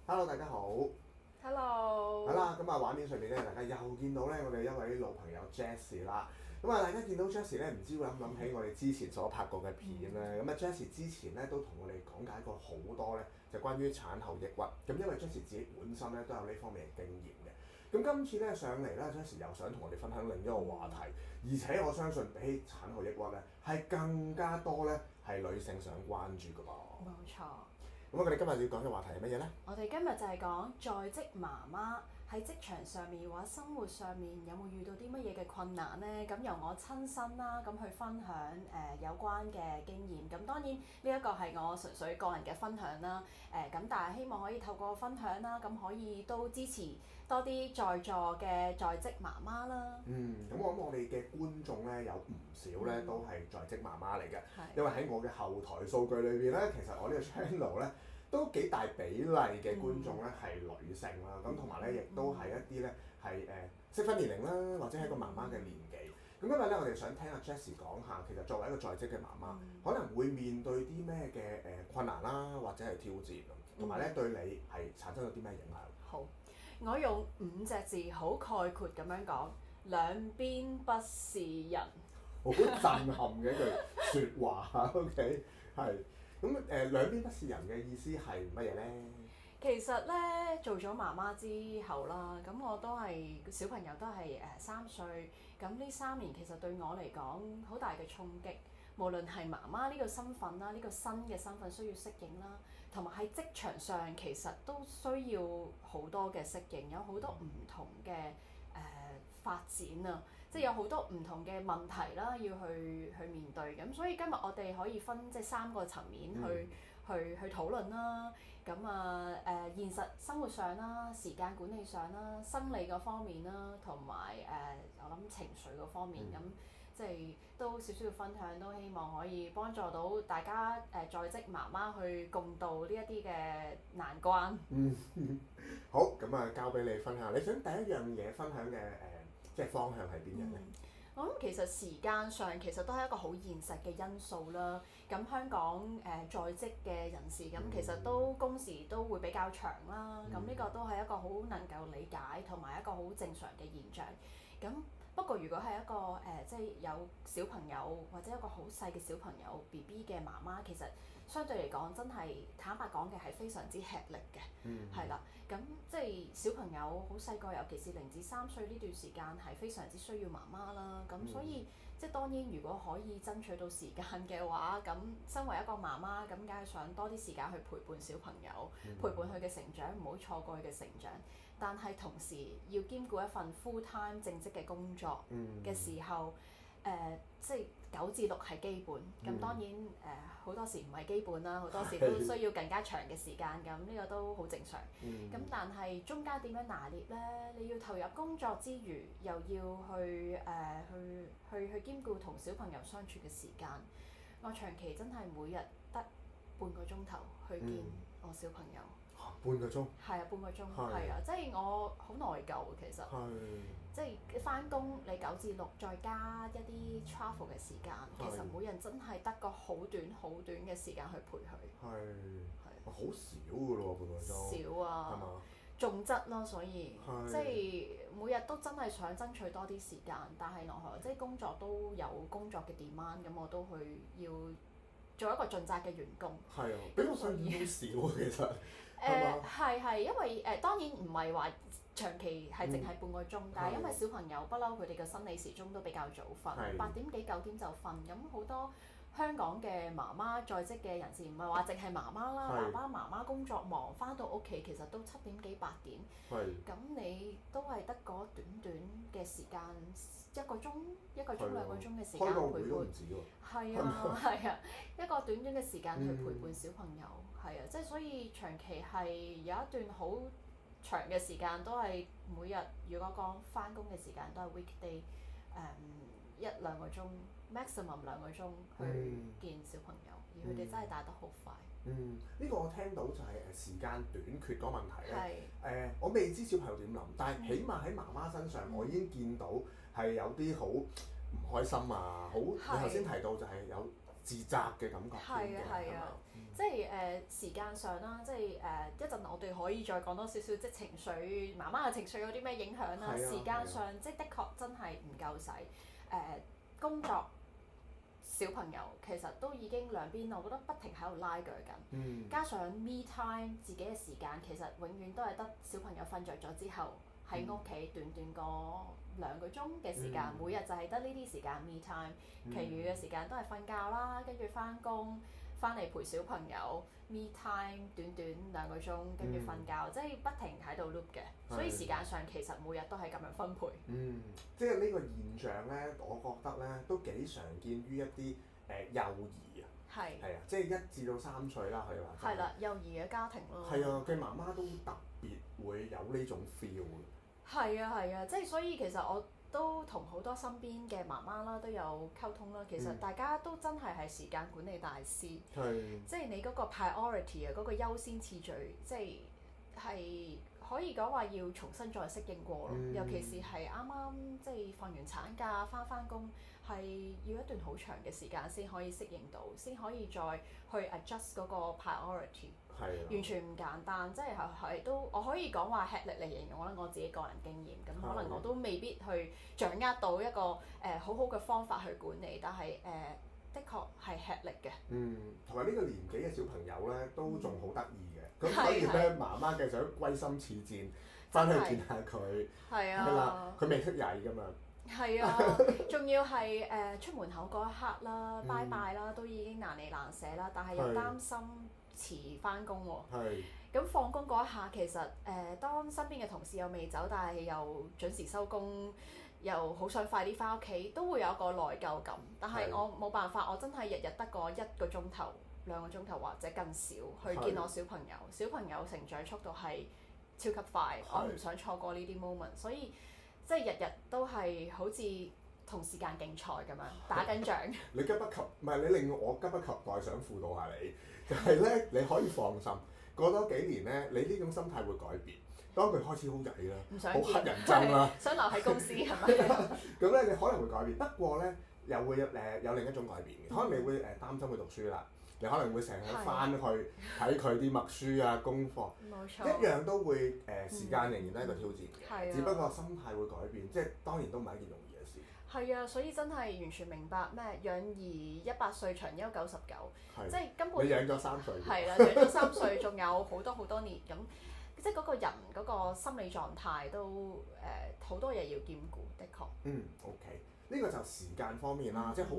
Hello，大家好。Hello，係啦，咁啊畫面上面咧，大家又見到咧我哋一位老朋友 Jessie 啦。咁啊，大家見到 Jessie 咧，唔知會諗唔諗起我哋之前所拍過嘅片咧？咁啊，Jessie 之前咧都同我哋講解過好多咧，就關於產後抑鬱。咁因為 Jessie 自己本身咧都有呢方面嘅經驗嘅。咁今次咧上嚟咧，Jessie 又想同我哋分享另一個話題，而且我相信比起產後抑鬱咧，係更加多咧係女性想關注㗎噃。冇錯。咁我哋今日要講嘅話題係乜嘢咧？我哋今日就係講在職媽媽喺職場上面或者生活上面有冇遇到啲乜嘢嘅困難呢？咁由我親身啦，咁去分享有關嘅經驗。咁當然呢一個係我純粹個人嘅分享啦。咁但係希望可以透過分享啦，咁可以都支持多啲在座嘅在職媽媽啦。咁我諗我哋嘅觀眾咧有唔少咧都係在職媽媽嚟嘅，係因為喺我嘅後台數據裏邊咧，其實我呢個 channel 咧都幾大比例嘅觀眾咧係女性啦，咁同埋咧亦都係一啲咧係適婚年齡啦，或者係一個媽媽嘅年紀。咁今日咧，我哋想聽阿 Jessie 講下，其實作為一個在職嘅媽媽，可能會面對啲咩嘅困難啦，或者係挑戰，同埋咧對你係產生咗啲咩影響？好，我用5隻字好概括咁樣講，兩邊不是人。好震撼嘅一句説話，OK，係咁兩邊不是人嘅意思係乜嘢咧？其實咧做咗媽媽之後啦，咁我都係小朋友都係3歲，咁呢3年其實對我嚟講好大嘅衝擊，無論係媽媽呢個身份啦，呢個新嘅身份需要適應啦，同埋喺職場上其實都需要好多嘅適應，有好多唔同嘅發展啊，即係有好多唔同嘅問題啦，要去面對。咁所以今日我哋可以分即係3個層面去討論啦。咁現實生活上啦、時間管理上啦、生理嗰方面啦，同埋我諗情緒嗰方面咁。即係都少少分享，都希望可以幫助到大家在職媽媽去共度呢一啲嘅難關。好，咁啊交俾你分享。你想第一樣嘢分享嘅即係方向係邊樣咧？我諗其實時間上其實都係一個好現實嘅因素啦。咁香港在職嘅人士咁其實都工時都會比較長啦。咁呢個都係一個好能夠理解同埋一個好正常嘅現象。咁不過如果係一個即係有小朋友或者一個好細嘅小朋友 BB 嘅媽媽，其實相對嚟講真係坦白講嘅係非常之吃力嘅，係啦。咁即係小朋友好細個，尤其是0至3歲呢段時間係非常之需要媽媽啦。咁所以即係當然，如果可以爭取到時間嘅話，咁身為一個媽媽，咁梗係想多啲時間去陪伴小朋友，陪伴佢嘅成長，唔好錯過佢嘅成長。但係同時要兼顧一份 full time 正職嘅工作嘅時候，即係9至6係基本。咁當然好多時唔係基本啦，好多時都需要更加長嘅時間。咁呢個都好正常。咁但係中間點樣拿捏呢？你要投入工作之餘，又要去兼顧同小朋友相處嘅時間。我長期真係每日得半個鐘頭去見我小朋友。半個鐘？係啊，半個鐘，係啊，即係我好內疚其實。即係翻工你9至6，再加一啲 travel 嘅時間，其實每人真係得個好短好短嘅時間去陪佢。係好少㗎咯，半個鐘。少啊。係嘛？重質咯，所以即係每日都真係想爭取多啲時間，但係奈何即係工作都有工作嘅 demand，咁我都去要做一個盡責嘅員工。係啊，比我想象中少其實。係因為當然唔係話長期係淨係半個鐘，但係因為小朋友不嬲佢哋嘅生理時鐘都比較早瞓，8點幾9點就瞓。咁好多香港嘅媽媽在職嘅人士，唔係話淨係媽媽啦，爸爸媽媽工作忙，翻到屋企其實都7點幾8點。咁你都係得嗰短短嘅時間，1個鐘、2個鐘嘅時間陪伴。係啊，一個短短嘅時間去陪伴小朋友，係啊，即係所以長期係有一段好長嘅時間都係每日，如果講翻工嘅時間都係 weekday， 1-2個鐘 maximum 2個鐘去見小朋友，而佢哋真係大得好快。呢個我聽到就係時間短缺嗰個問題咧。我未知小朋友點諗，但係起碼喺媽媽身上，我已經見到係有啲好唔開心啊，好你頭先提到就係有自責嘅感覺。係啊，即係時間上啦，即係一陣我哋可以再講多少少，即係情緒媽媽嘅情緒有啲咩影響啦。時間上即係的確真係唔夠使工作。小朋友其實都已經兩邊，我覺得不停喺度拉鋸緊。加上 me time 自己嘅時間，其實永遠都係得小朋友瞓着咗之後喺屋企短短個2個鐘嘅時間，每日就係得呢啲時間 me time，其餘嘅時間都係瞓覺啦，跟住翻工，翻嚟陪小朋友 me time 短短2個鐘，跟住瞓覺，即係不停喺度 loop 嘅。所以時間上其實每日都係咁樣分配。即係呢個現象咧，我覺得咧都幾常見於一啲幼兒啊。係啊，即係1至到3歲啦，可以話。係啦，幼兒嘅家庭咯。係啊，嘅媽媽都特別會有呢種 feel 嘅。係啊，即係所以其實我都同好多身邊嘅媽媽啦都有溝通啦。其實大家都真係時間管理大師。即係你嗰個 priority 啊，嗰個優先次序，即係可以講話要重新再適應過咯。尤其是係啱啱即係放完產假翻工，係要一段好長嘅時間先可以適應到，先可以再去 adjust 嗰個 priority。完全唔簡單，即係都我可以講話吃力嚟形容啦，我自己個人經驗，咁可能我都未必去掌握到一個好好嘅方法去管理，但係的確係吃力嘅。同埋呢個年紀嘅小朋友咧，都仲好得意嘅，咁所以咧媽媽嘅想歸心似箭，翻去見下佢。係啦，佢未識曳㗎嘛。係啊，仲要係出門口嗰一刻啦，拜拜啦，都已經難離難捨啦，但係又擔心遲翻工喎。咁放工嗰一下，其實當身邊嘅同事又未走，但係又準時收工，又好想快啲翻屋企，都會有個內疚感。但係我冇辦法，我真係日日得個1個鐘頭、2個鐘頭或者更少去見我小朋友。小朋友成長速度係超級快，我唔想錯過呢啲 moment， 所以即係日日都係好似同時間競賽咁樣打緊仗。你急不及，唔係你令我急不及待想輔導下你，就係咧你可以放心，過多幾年咧，你呢種心態會改變。當佢開始好曳啦，好乞人憎啦，想留喺公司係咪？咁咧你可能會改變，不過咧又會有另一種改變嘅，可能你會擔心佢讀書啦，你可能會成日翻去睇佢啲默書啊功課，冇錯，一樣都會時間仍然都係一個挑戰嘅，只不過心態會改變，即係當然都唔係一件容易嘅事。係啊，所以真係完全明白咩養兒100歲長憂99，即係根本你養咗3歲。係啦，養咗3歲，仲有好多年咁。即係嗰個人嗰個心理狀態都好多嘢要兼顧，的確。OK，呢個就時間方面啦，即係好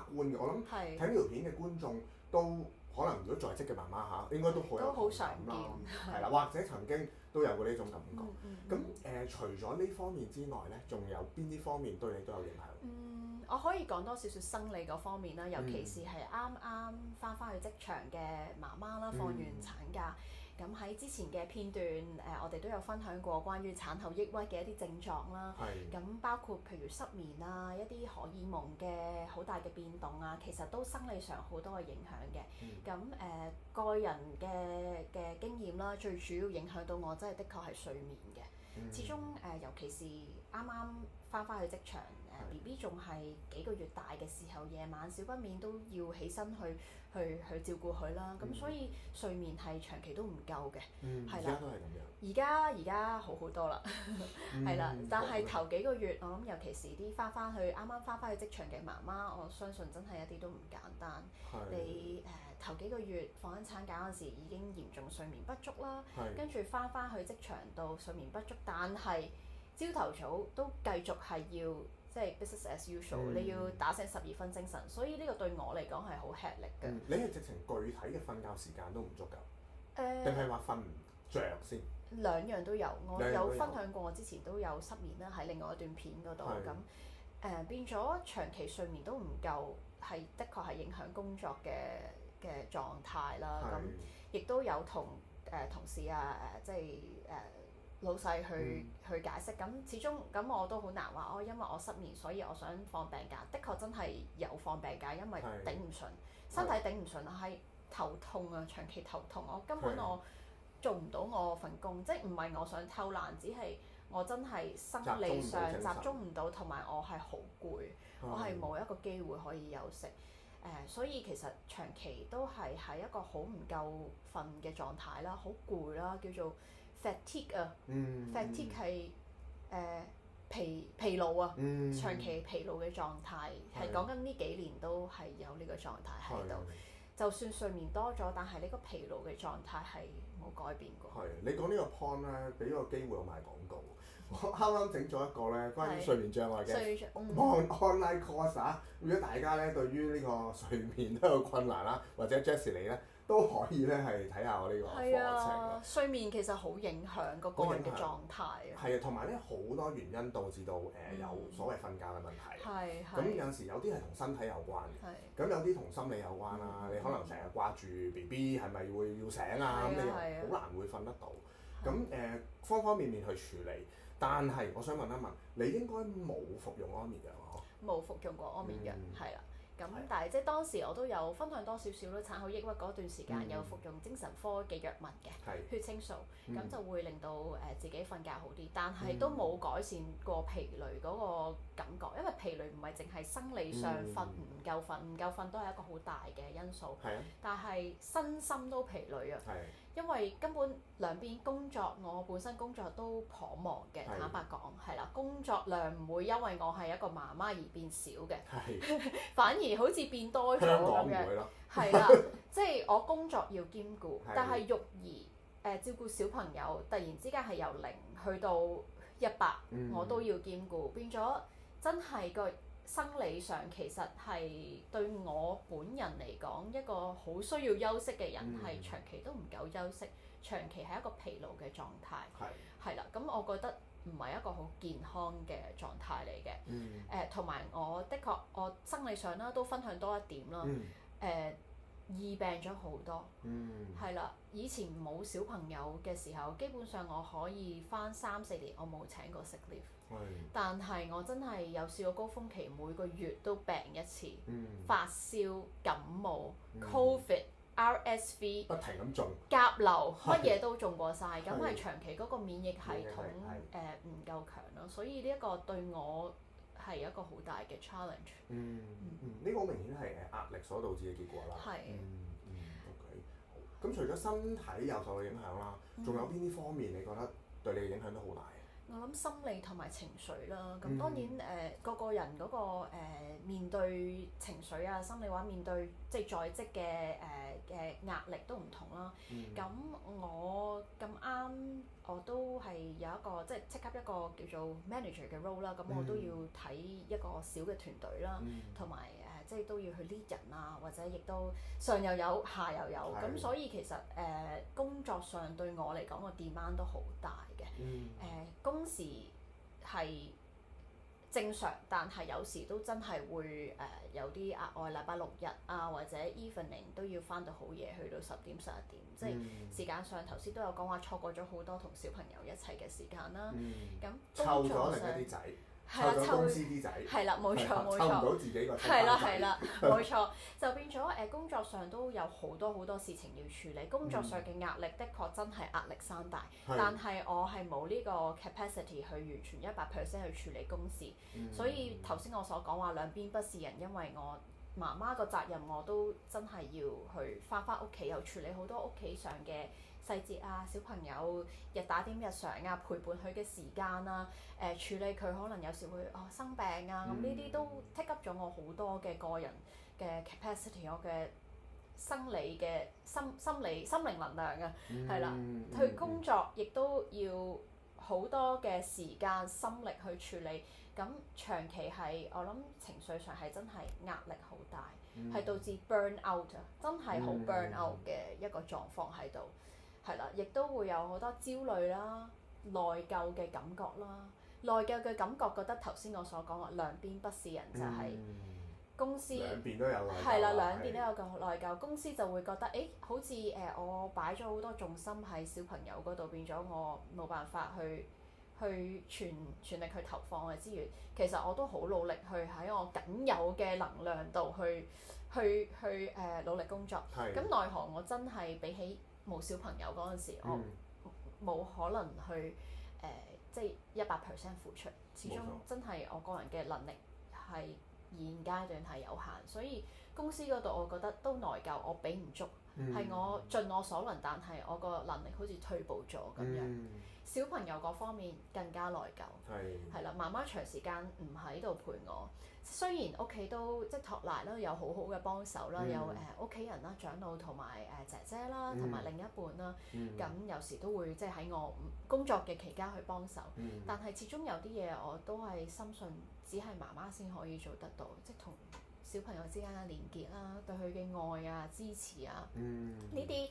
客觀嘅。我諗睇呢條片嘅觀眾都可能如果在職嘅媽媽嚇，應該都好有同感啦，係啦，或者曾經都有過呢種感覺。咁除咗呢方面之外咧，仲有邊啲方面對你都有影響？我可以講多少少生理嗰方面啦，尤其是係啱啱翻去職場嘅媽媽啦，放完產假。咁喺之前嘅片段，我哋都有分享過關於產後抑鬱嘅一啲症狀啦。咁包括譬如失眠啊，一啲荷爾蒙嘅好大嘅變動啊，其實都生理上好多嘅影響嘅。咁個人嘅經驗啦，最主要影響到我真係的確係睡眠嘅。始終尤其是啱啱翻去職場，BB 仲係幾個月大嘅時候，夜晚少不免都要起身去照顧佢啦。咁所以睡眠係長期都唔夠嘅。係啦，而家都係咁樣。而家好好多啦，係啦。但係頭幾個月，我諗尤其是啲啱啱翻返去職場嘅媽媽，我相信真係一啲都唔簡單。你頭幾個月放緊產假嗰陣時已經嚴重睡眠不足啦，跟住翻去職場度睡眠不足，但係朝頭早都繼續係要即係 business as usual，你要打醒12分精神，所以呢個對我嚟講係好吃力嘅。你係直情具體嘅瞓覺時間都唔足夠，定係話瞓唔着先？兩樣都有，我有分享過，我之前都有失眠啦，喺另外一段片嗰度咁變咗長期睡眠都唔夠，係的確係影響工作嘅狀態啦。咁亦都有同同事啊即係老細去解釋，咁始終咁我都好難話因為我失眠，所以我想放病假。的確真係有放病假，因為頂唔順，身體頂唔順，係頭痛啊，長期頭痛，我根本我做唔到我份工，即係唔係我想偷懶，只係我真係生理上集中唔到，同埋我係好攰，我係冇一個機會可以休息。所以其實長期都係喺一個好唔夠瞓嘅狀態啦，好攰啦，叫做 fatigue 啊。fatigue 係疲勞啊，長期疲勞嘅狀態，係講緊呢幾年都係有呢個狀態喺度。就算睡眠多咗，但係呢個疲勞嘅狀態係冇改變過。係，你講呢個 point 咧，俾個機會我賣廣告。我啱啱整咗一個咧關於睡眠障礙嘅 online course 啊！如果大家咧對於呢個睡眠都有困難啦，或者 Jessie 你咧都可以咧係睇下我呢個課程啊。睡眠其實好影響個人嘅狀態。係啊，同埋咧好多原因導致到有所謂瞓覺嘅問題。係。咁有時有啲係同身體有關嘅，咁有啲同心理有關啦。你可能成日掛住 BB 係咪會要醒啊？咁你又好難會瞓得到。咁方方面面去處理。但係我想問一問，你應該冇服用安眠藥啊？冇服用過安眠藥，係啦。咁但係即係當時我都有分享多少少咯，產後抑鬱嗰段時間有服用精神科嘅藥物嘅，血清素，咁就會令到自己瞓覺好啲，但係都冇改善過疲累嗰個感覺，因為疲累唔係淨係生理上瞓唔夠瞓都係一個好大嘅因素，但係身心都疲累啊。因為根本兩邊工作，我本身工作都頗忙嘅，坦白講係啦，工作量唔會因為我係一個媽媽而變少嘅，反而好似變多咗咁樣。係啦，即係我工作要兼顧，但係育兒照顧小朋友，突然之間係由0去到100，我都要兼顧，變咗真係個生理上其實係對我本人嚟講一個好需要休息嘅人，係長期都唔夠休息，長期係一個疲勞嘅狀態。係啦，咁我覺得唔係一個好健康嘅狀態嚟嘅。同埋我的確我生理上啦都分享多一點啦。易病咗好多。係啦，以前冇小朋友嘅時候，基本上我可以返3-4年，我冇請過 sick leave。但係我真係有試過高峰期，每個月都病一次，發燒、感冒、Covid、RSV， 不停咁中，甲流乜嘢都中過晒，咁係長期嗰個免疫系統唔夠強咯，所以呢一個對我係一個好大嘅 challenge。呢個好明顯係壓力所導致嘅結果啦。OK， 好。咁除咗身體又受到影響啦，仲有邊啲方面你覺得對你嘅影響都好大？我諗心理同埋情緒啦，咁當然個人嗰個面對情緒啊、心理或者面對即係在職嘅壓力都唔同啦。咁我咁啱我都係有一個即刻一個叫做 manager 嘅 role 啦，咁我都要睇一個小嘅團隊啦，同埋即係都要去 lead 人啊，或者亦都上又有下又有，咁所以其實工作上對我嚟講個 demand 都好大嘅。工時係正常，但係有時都真係會有啲額外禮拜6日啊，或者 evening 都要返到好夜，去到10點11點，即係時間上頭先都有講話錯過咗好多同小朋友一齊嘅時間啦。咁工作上湊咗另一啲仔。湊咗公司啲仔，係啦，冇錯，湊唔到自己個仔，係啦，冇錯，就變咗工作上都有好多事情要處理，工作上嘅壓力的確真係壓力山大，但係我係冇呢個 capacity 去完全100% 去處理公事，所以頭先我所講話兩邊不是人，因為我媽媽個責任我都真係要去返屋企，又處理好多屋企上嘅細節啊，小朋友打點日常啊，陪伴佢嘅時間啊，處理佢可能有時會生病啊，咁呢啲都 take up 咗我好多嘅個人嘅 capacity， 我嘅生理嘅心靈能量啊，係啦，去工作亦都要好多嘅時間心力去處理，咁長期係我諗情緒上係真係壓力好大，係導致 burn out 啊，真係好 burn out 嘅一個狀況喺度。係啦，亦都會有好多焦慮啦、內疚嘅感覺啦。內疚嘅感覺覺得頭先我所講嘅兩邊不是人，就係公司兩邊都有內疚，係啦，兩邊都有個內疚。公司就會覺得好似我擺咗好多重心喺小朋友嗰度，變咗我冇辦法去全力去投放嘅資源。其實我都好努力去喺我僅有嘅能量度去努力工作。咁奈何我真係比起冇小朋友嗰陣時，我冇可能去即係100% 付出，始終真係我個人嘅能力係現階段係有限，所以公司嗰度我覺得都內疚，我俾唔足，係我盡我所能，但係我個能力好似退步咗咁樣。小朋友嗰方面更加內疚，係啦，媽媽長時間唔喺度陪我，雖然屋企都即係托賴啦，有好好嘅幫手啦，有屋企人啦、長老同埋姐姐啦，同埋另一半啦，咁有時都會即係喺我工作嘅期間去幫手，但係始終有啲嘢我都係深信只係媽媽先可以做得到，即係同小朋友之間嘅連結啦，對佢嘅愛啊、支持啊，呢啲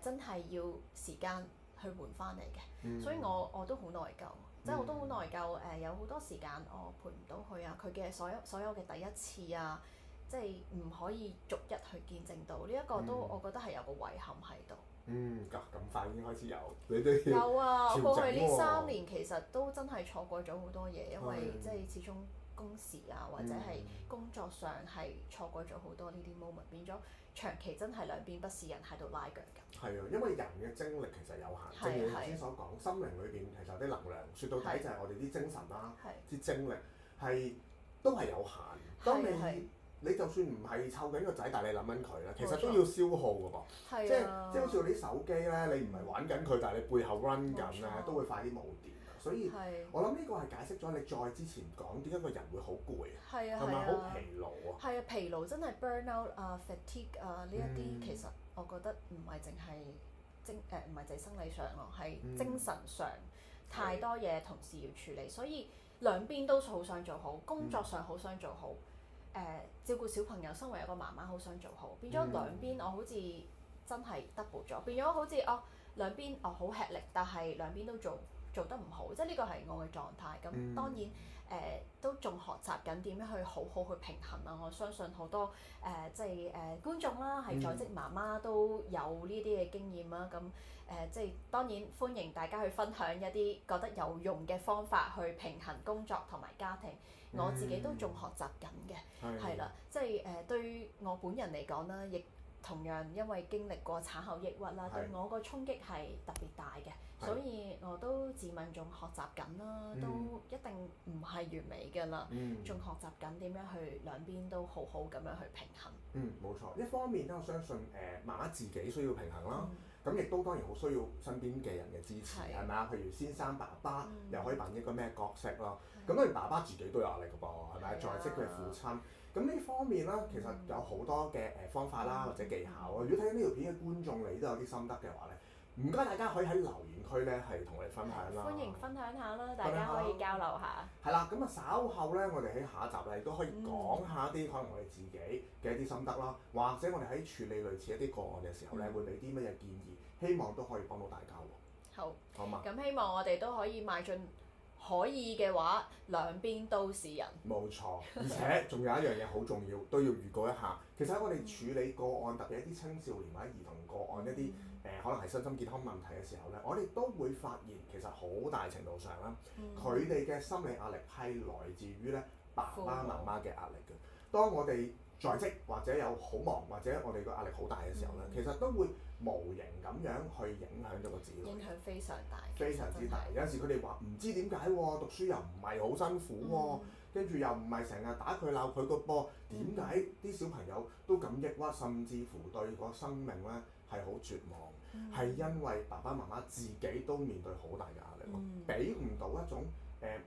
真係要時間去換翻嚟嘅，所以我都好內疚，即係我都好內疚有好多時間我陪唔到佢啊，佢嘅所有嘅第一次啊，即係唔可以逐一去見證到呢一個都我覺得係有個遺憾喺度。咁快已經開始有，你都要有啊！我過去呢3年其實都真係錯過咗好多嘢，因為即係始終工時啊，或者係工作上係錯過咗好多呢啲 moment，變咗長期真係兩邊不是人喺度拉腳㗎。係啊，因為人嘅精力其實有限，正如你頭先所講，心靈裏邊其實有啲能量，説到底就係我哋啲精神啦，啲精力係都係有限。當你就算唔係湊緊個仔，但係你諗緊佢咧，其實都要消耗㗎噃。即係好似我啲手機咧，你唔係玩緊佢，但係你背後 run 緊咧，都會快啲冇電。所以我諗呢個係解釋咗你再之前講點解個人會好攰，係咪好疲勞啊？係啊，疲勞真係 burnout 啊、fatigue 啊呢一啲，其實我覺得唔係淨係唔係淨係生理上咯，係精神上太多嘢同時要處理，所以兩邊都好想做好，工作上好想做好，照顧小朋友，身為一個媽媽好想做好，變咗兩邊我好似真係 double 咗，變咗好似兩邊好吃力，但係兩邊都做得唔好，即係呢個係我嘅狀態。咁當然都仲學習緊點樣去好好去平衡啦。我相信好多即係觀眾啦，係在職媽媽都有呢啲嘅經驗啦。咁即係當然歡迎大家去分享一啲覺得有用嘅方法去平衡工作同埋家庭。我自己都仲學習緊嘅，係啦，即係對於我本人嚟講啦，亦同樣因為經歷過產後抑鬱啦，對我個衝擊係特別大嘅。所以我都自問仲學習緊啦，都一定唔係完美㗎啦，仲學習緊點樣去兩邊都好好咁樣去平衡。冇錯。一方面咧，我相信媽媽自己需要平衡啦，咁亦都當然好需要身邊嘅人嘅支持，係咪啊？譬如先生爸爸又可以扮一個咩角色咯？咁當然爸爸自己都有壓力㗎噃，係咪？在職嘅父親，咁呢方面啦，其實有好多嘅方法啦，或者技巧啊。如果睇緊呢條片嘅觀眾，你都有啲心得嘅話咧，唔該大家可以喺留言區咧係同我哋分享啦。歡迎分享下啦，大家可以交流下。係啦，咁啊稍後咧，我哋喺下一集咧亦都可以講下啲可能我哋自己嘅一啲心得啦，或者我哋喺處理類似一啲個案嘅時候咧，會俾啲乜嘢建議，希望都可以幫到大家喎。好嘛。咁希望我哋都可以邁進。可以嘅話，兩邊都是人。冇錯，而且仲有一樣嘢好重要，都要預告一下。其實喺我哋處理個案，特別一啲青少年或者兒童個案，一啲可能係身心健康問題嘅時候咧，我哋都會發現其實好大程度上啦，佢哋嘅心理壓力係來自於咧爸爸媽媽嘅壓力嘅。當我哋在職或者有好忙或者我哋個壓力好大嘅時候咧，其實都會無形咁樣去影響咗個子女，影響非常大，非常之大。有陣時佢哋話唔知點解喎，讀書又唔係好辛苦喎，跟住又唔係成日打佢鬧佢個噃，點解啲小朋友都咁抑鬱，甚至乎對個生命咧係好絕望？係因為爸爸媽媽自己都面對好大嘅壓力咯，俾唔到一種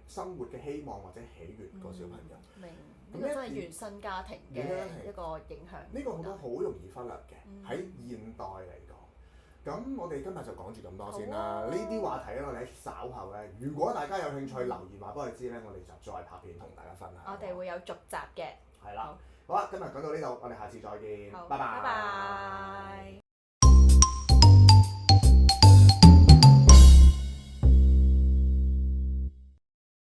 生活嘅希望或者喜悅個小朋友。明。咁真係原生家庭嘅一個影響。呢個我都好容易忽略嘅，喺現代嚟講。咁我哋今日就講住咁多先啦。呢啲話題咧，我哋喺稍後咧，如果大家有興趣留言話俾我哋知咧，我哋就再拍片同大家分享。我哋會有續集嘅。係啦。好啦，今日講到呢度，我哋下次再見。拜拜。